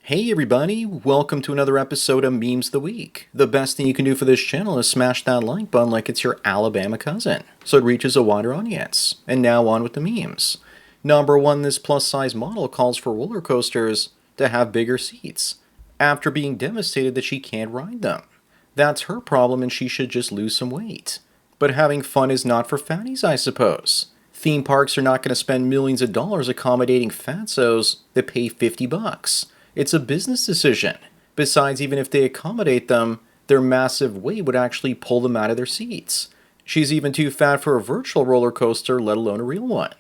Hey everybody, welcome to another episode of Memes of the Week. The best thing you can do for this channel is smash that like button like it's your Alabama cousin, so it reaches a wider audience. And now on with the memes. Number 1, this plus-size model calls for roller coasters to have bigger seats, after being devastated that she can't ride them. That's her problem and she should just lose some weight. But having fun is not for fatties, I suppose. Theme parks are not going to spend millions of dollars accommodating fatsos that pay $50. It's a business decision. Besides, even if they accommodate them, their massive weight would actually pull them out of their seats. She's even too fat for a virtual roller coaster, let alone a real one.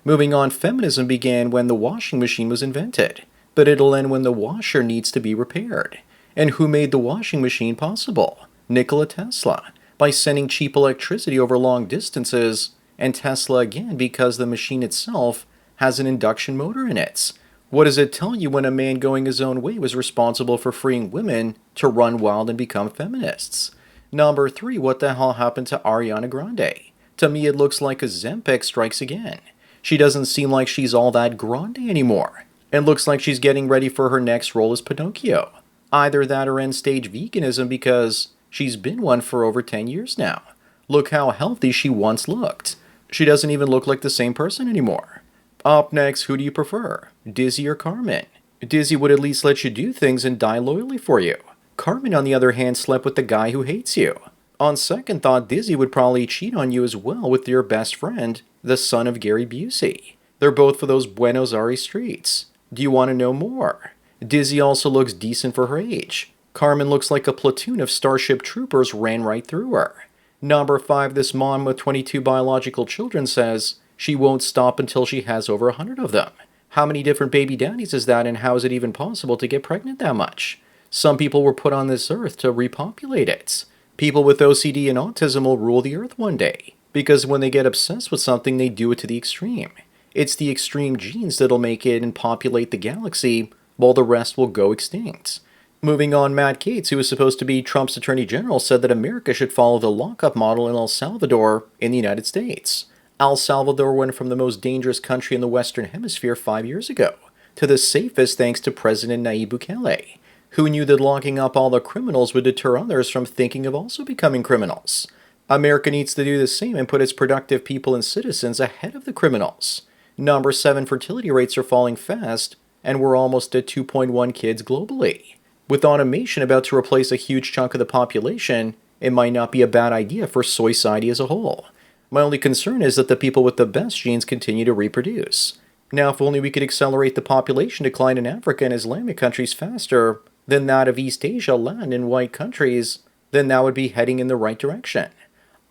Moving on, feminism began when the washing machine was invented, but it'll end when the washer needs to be repaired. And who made the washing machine possible? Nikola Tesla, by sending cheap electricity over long distances, and Tesla again because the machine itself has an induction motor in it. What does it tell you when a man going his own way was responsible for freeing women to run wild and become feminists? Number 3, what the hell happened to Ariana Grande? To me, it looks like a Zempic strikes again. She doesn't seem like she's all that grande anymore, and looks like she's getting ready for her next role as Pinocchio. Either that or end-stage veganism because she's been one for over 10 years now. Look how healthy she once looked. She doesn't even look like the same person anymore. Up next, who do you prefer, Dizzy or Carmen? Dizzy would at least let you do things and die loyally for you. Carmen, on the other hand, slept with the guy who hates you. On second thought, Dizzy would probably cheat on you as well with your best friend, the son of Gary Busey. They're both for those Buenos Aires streets. Do you want to know more? Dizzy also looks decent for her age. Carmen looks like a platoon of Starship Troopers ran right through her. Number 5, this mom with 22 biological children says she won't stop until she has over 100 of them. How many different baby daddies is that, and how is it even possible to get pregnant that much? Some people were put on this earth to repopulate it. People with OCD and autism will rule the earth one day, because when they get obsessed with something, they do it to the extreme. It's the extreme genes that'll make it and populate the galaxy, while the rest will go extinct. Moving on, Matt Gaetz, who was supposed to be Trump's attorney general, said that America should follow the lockup model in El Salvador in the United States. El Salvador went from the most dangerous country in the Western Hemisphere 5 years ago to the safest thanks to President Nayib Bukele, who knew that locking up all the criminals would deter others from thinking of also becoming criminals. America needs to do the same and put its productive people and citizens ahead of the criminals. Number 7, fertility rates are falling fast, and we're almost at 2.1 kids globally. With automation about to replace a huge chunk of the population, it might not be a bad idea for society as a whole. My only concern is that the people with the best genes continue to reproduce. Now, if only we could accelerate the population decline in Africa and Islamic countries faster than that of East Asia, Latin, and white countries, then that would be heading in the right direction.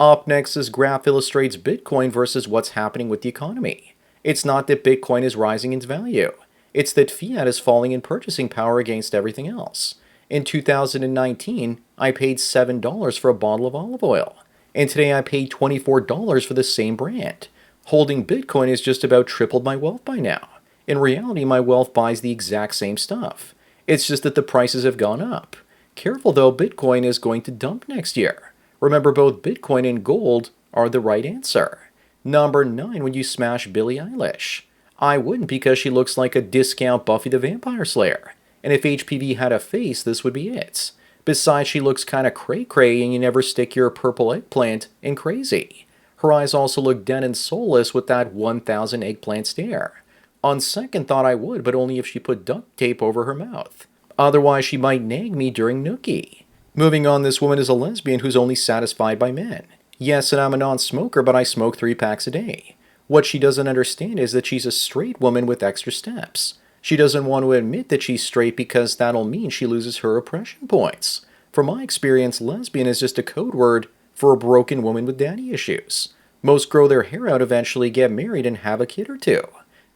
Up next, this graph illustrates Bitcoin versus what's happening with the economy. It's not that Bitcoin is rising in value. It's that fiat is falling in purchasing power against everything else. In 2019, I paid $7 for a bottle of olive oil, and today I paid $24 for the same brand. Holding Bitcoin has just about tripled my wealth by now. In reality, my wealth buys the exact same stuff. It's just that the prices have gone up. Careful though, Bitcoin is going to dump next year. Remember, both Bitcoin and gold are the right answer. Number 9, would you smash Billie Eilish? I wouldn't, because she looks like a discount Buffy the Vampire Slayer. And if HPV had a face, this would be it. Besides, she looks kinda cray-cray and you never stick your purple eggplant in crazy. Her eyes also look dead and soulless with that 1,000 eggplant stare. On second thought, I would, but only if she put duct tape over her mouth. Otherwise, she might nag me during Nookie. Moving on, this woman is a lesbian who's only satisfied by men. Yes, and I'm a non-smoker, but I smoke 3 packs a day. What she doesn't understand is that she's a straight woman with extra steps. She doesn't want to admit that she's straight because that'll mean she loses her oppression points. From my experience, lesbian is just a code word for a broken woman with daddy issues. Most grow their hair out, eventually get married, and have a kid or two.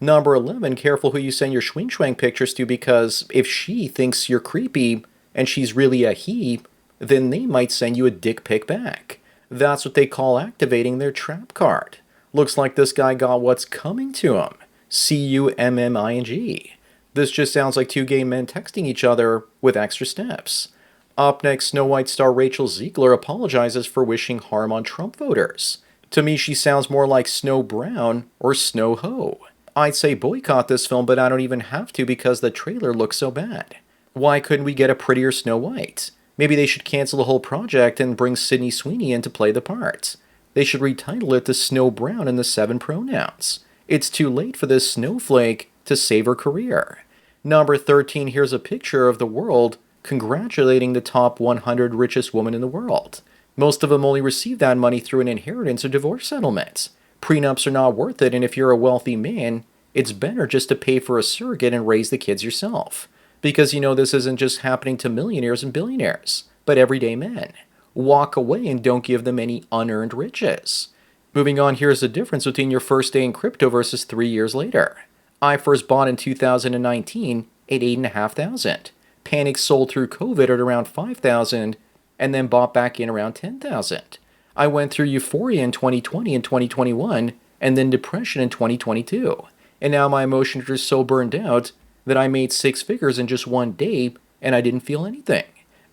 Number 11, careful who you send your schwing-schwang pictures to, because if she thinks you're creepy and she's really a he, then they might send you a dick pic back. That's what they call activating their trap card. Looks like this guy got what's coming to him. CUMMING. This just sounds like 2 gay men texting each other with extra steps. Up next, Snow White star Rachel Ziegler apologizes for wishing harm on Trump voters. To me, she sounds more like Snow Brown or Snow Ho. I'd say boycott this film, but I don't even have to because the trailer looks so bad. Why couldn't we get a prettier Snow White? Maybe they should cancel the whole project and bring Sydney Sweeney in to play the part. They should retitle it the Snow Brown and the 7 pronouns. It's too late for this snowflake to save her career. Number 13, here's a picture of the world congratulating the top 100 richest women in the world. Most of them only receive that money through an inheritance or divorce settlement. Prenups are not worth it, and if you're a wealthy man, it's better just to pay for a surrogate and raise the kids yourself. Because you know this isn't just happening to millionaires and billionaires, but everyday men. Walk away and don't give them any unearned riches. Moving on, here's the difference between your first day in crypto versus 3 years later. I first bought in 2019 at 8,500. Panic sold through COVID at around 5,000, and then bought back in around 10,000. I went through euphoria in 2020 and 2021, and then depression in 2022. And now my emotions are so burned out that I made 6 figures in just one day, and I didn't feel anything.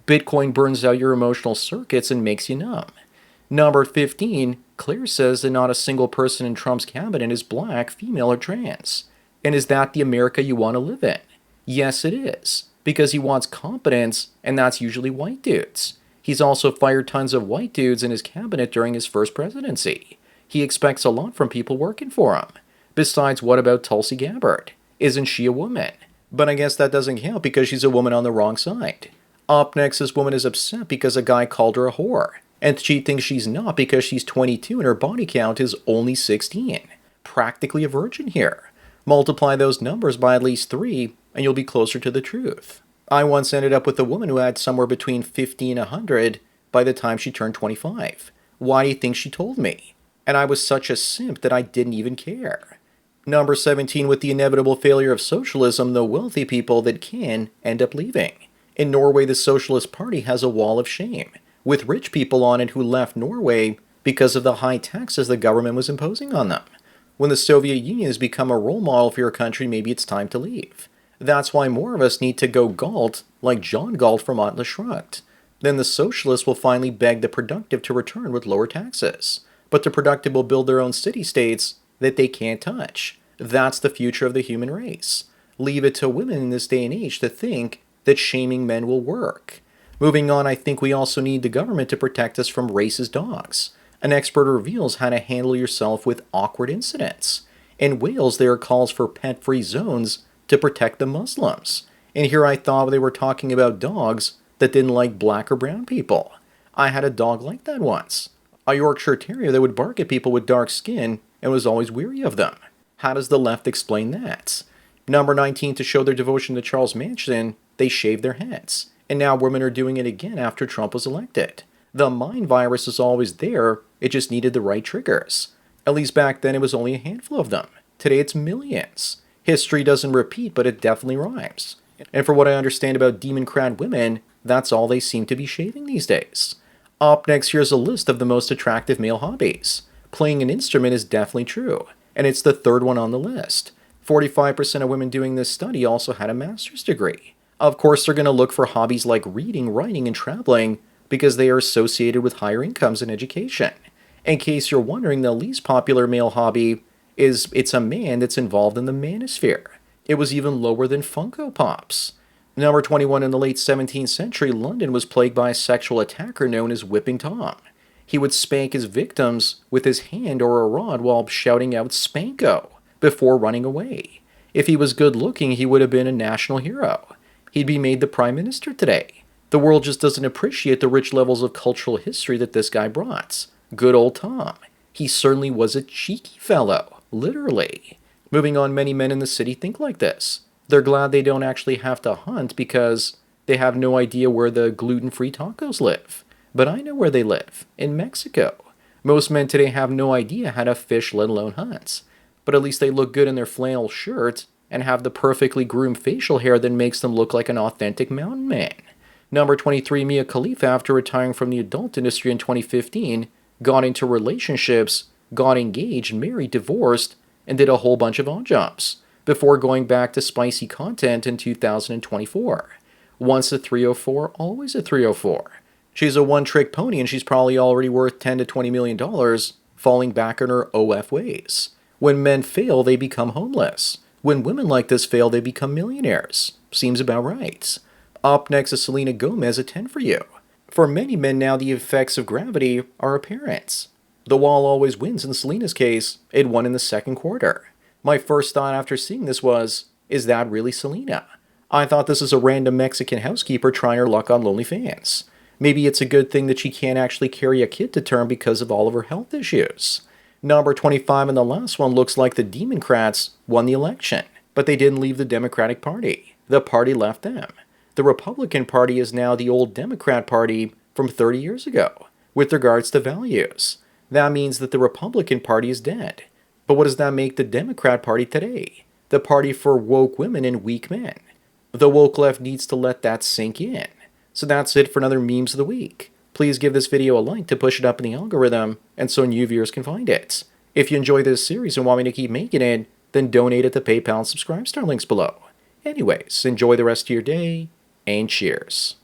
Bitcoin burns out your emotional circuits and makes you numb. Number 15, Claire says that not a single person in Trump's cabinet is black, female, or trans. And is that the America you want to live in? Yes, it is. Because he wants competence, and that's usually white dudes. He's also fired tons of white dudes in his cabinet during his first presidency. He expects a lot from people working for him. Besides, what about Tulsi Gabbard? Isn't she a woman? But I guess that doesn't count because she's a woman on the wrong side. Up next, this woman is upset because a guy called her a whore. And she thinks she's not because she's 22 and her body count is only 16. Practically a virgin here. Multiply those numbers by at least 3 and you'll be closer to the truth. I once ended up with a woman who had somewhere between 50 and 100 by the time she turned 25. Why do you think she told me? And I was such a simp that I didn't even care. Number 17, with the inevitable failure of socialism, the wealthy people that can end up leaving. In Norway, the Socialist Party has a wall of shame, with rich people on it who left Norway because of the high taxes the government was imposing on them. When the Soviet Union has become a role model for your country, maybe it's time to leave. That's why more of us need to go Galt, like John Galt from Atlas Shrugged. Then the socialists will finally beg the productive to return with lower taxes. But the productive will build their own city-states that they can't touch. That's the future of the human race. Leave it to women in this day and age to think that shaming men will work. Moving on, I think we also need the government to protect us from racist dogs. An expert reveals how to handle yourself with awkward incidents. In Wales, there are calls for pet-free zones to protect the Muslims. And here I thought they were talking about dogs that didn't like black or brown people. I had a dog like that once. A Yorkshire Terrier that would bark at people with dark skin and was always weary of them. How does the left explain that? Number 19, to show their devotion to Charles Manson, they shaved their heads. And now women are doing it again after Trump was elected. The mind virus is always there, it just needed the right triggers. At least back then it was only a handful of them. Today it's millions. History doesn't repeat, but it definitely rhymes. And for what I understand about demon-clad women, that's all they seem to be shaving these days. Up next, here's a list of the most attractive male hobbies. Playing an instrument is definitely true, and it's the third one on the list. 45% of women doing this study also had a master's degree. Of course, they're going to look for hobbies like reading, writing, and traveling because they are associated with higher incomes and education. In case you're wondering, the least popular male hobby is it's a man that's involved in the manosphere. It was even lower than Funko Pops. Number 21, in the late 17th century, London was plagued by a sexual attacker known as Whipping Tom. He would spank his victims with his hand or a rod while shouting out "Spanko" before running away. If he was good looking, he would have been a national hero. He'd be made the prime minister today. The world just doesn't appreciate the rich levels of cultural history that this guy brought. Good old Tom. He certainly was a cheeky fellow, literally. Moving on, many men in the city think like this. They're glad they don't actually have to hunt because they have no idea where the gluten-free tacos live. But I know where they live, in Mexico. Most men today have no idea how to fish, let alone hunt. But at least they look good in their flannel shirt and have the perfectly groomed facial hair that makes them look like an authentic mountain man. Number 23, Mia Khalifa, after retiring from the adult industry in 2015, got into relationships, got engaged, married, divorced, and did a whole bunch of odd jobs before going back to spicy content in 2024. Once a 304, always a 304. She's a one-trick pony and she's probably already worth $10 to $20 million, falling back on her OF ways. When men fail, they become homeless. When women like this fail, they become millionaires. Seems about right. Up next is Selena Gomez at 10 for you. For many men now, the effects of gravity are apparent. The wall always wins in Selena's case. It won in the second quarter. My first thought after seeing this was, is that really Selena? I thought this is a random Mexican housekeeper trying her luck on OnlyFans. Maybe it's a good thing that she can't actually carry a kid to term because of all of her health issues. Number 25 in the last one looks like the Democrats won the election, but they didn't leave the Democratic Party. The party left them. The Republican Party is now the old Democrat Party from 30 years ago, with regards to values. That means that the Republican Party is dead. But what does that make the Democrat Party today? The party for woke women and weak men. The woke left needs to let that sink in. So that's it for another Memes of the Week. Please give this video a like to push it up in the algorithm, and so new viewers can find it. If you enjoy this series and want me to keep making it, then donate at the PayPal and subscribe star links below. Anyways, enjoy the rest of your day, and cheers.